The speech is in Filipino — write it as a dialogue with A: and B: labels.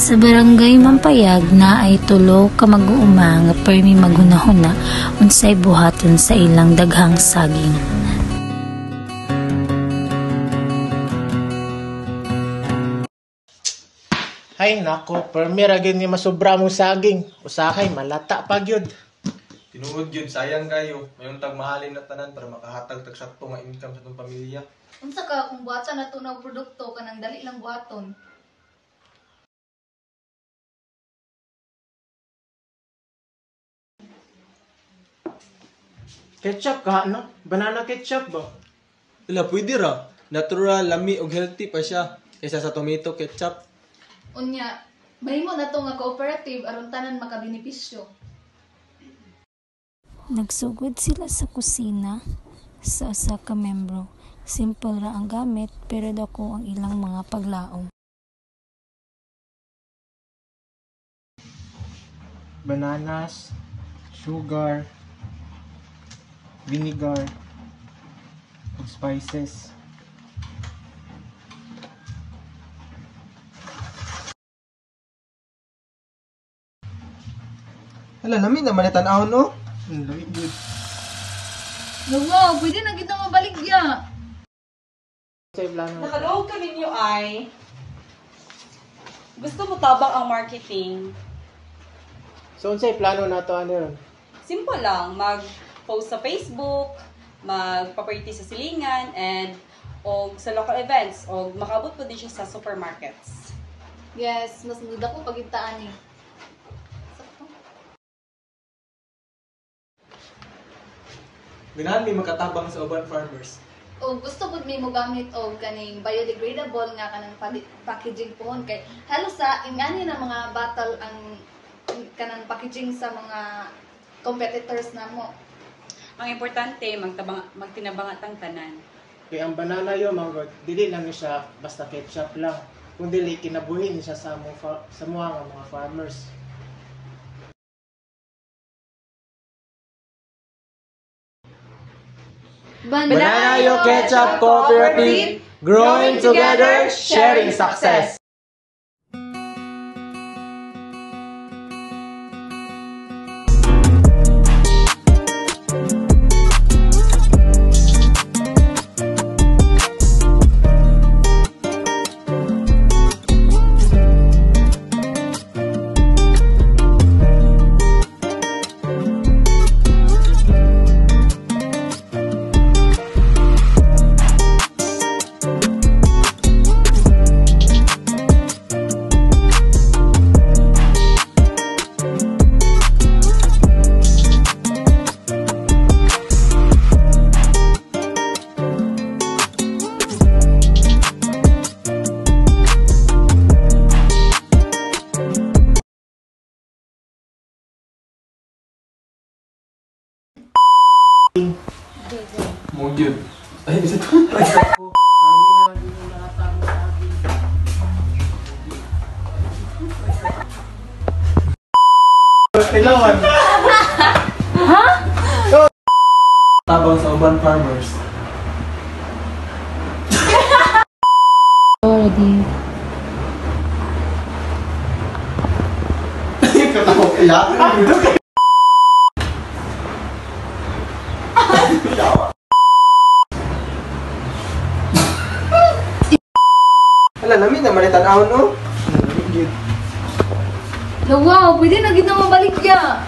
A: Sa barangay Mampayag na ay tulo ka mag-uuma nga permi maghunahuna unsay buhaton sa ilang daghang saging.
B: Hay nako, permi ra gyud ni masobra mo saging. Usahay malata pa gyud.
C: Tinuod yun, sayang kayo. Mayroong tagmahalin na tanan para makahatag tagsakto nga income sa itong pamilya.
D: Unsa ka kung buhatan na tunaw produkto kanang dali lang buhaton?
B: Ketchup ka, no? Banana ketchup ba?
C: Wala, pwede ra. Natural, lami, ug healthy pa siya. Kaysa sa tomato ketchup.
D: Unya, mahimo na to nga cooperative aron tanan makabenepisyo.
A: Nagsugod sila sa kusina sa usa ka membro. Simple ra ang gamit pero dako ang ilang mga paglaom.
B: Bananas, sugar, vinegar, ug spices.
C: Hala, lami naman na tanaw, no?
B: Lami gyud.
D: Wow, pwede na kita mabaligya.
B: Say plano.
E: Nakaloob ka ninyo ay gusto mo tabang ang marketing.
B: So unsay plano nato ano ron?
E: Simple lang, mag-post sa Facebook, magpa-party sa silingan, and og sa local events, og makaabot po din siya sa supermarkets.
D: Yes, mas muda ko pagintaan ni.
C: Ganahan may makatabang sa urban farmers.
D: O gusto pud mi mo gamit og kaning biodegradable nga kanang packaging pohon kay halos sa ingani na mga bottle ang kanang packaging sa mga competitors namo.
E: Ang importante, magtinabang atang tanan.
B: Kay ang banana yo manggod, dili lang ni siya basta ketchup lang. Kung dili kinabuhi ni siya sa mga farmers.
D: Banana
B: Ketchup Cooperative, growing together, sharing success.
C: Mo gyud. Ay, bisa to.
B: Kailangan.
C: Tabang sa urban farmers.
A: Already.
C: Katawa kaya. Hala, lami naman na tanaw, no?
D: Wow, pwede na kita mabaligya.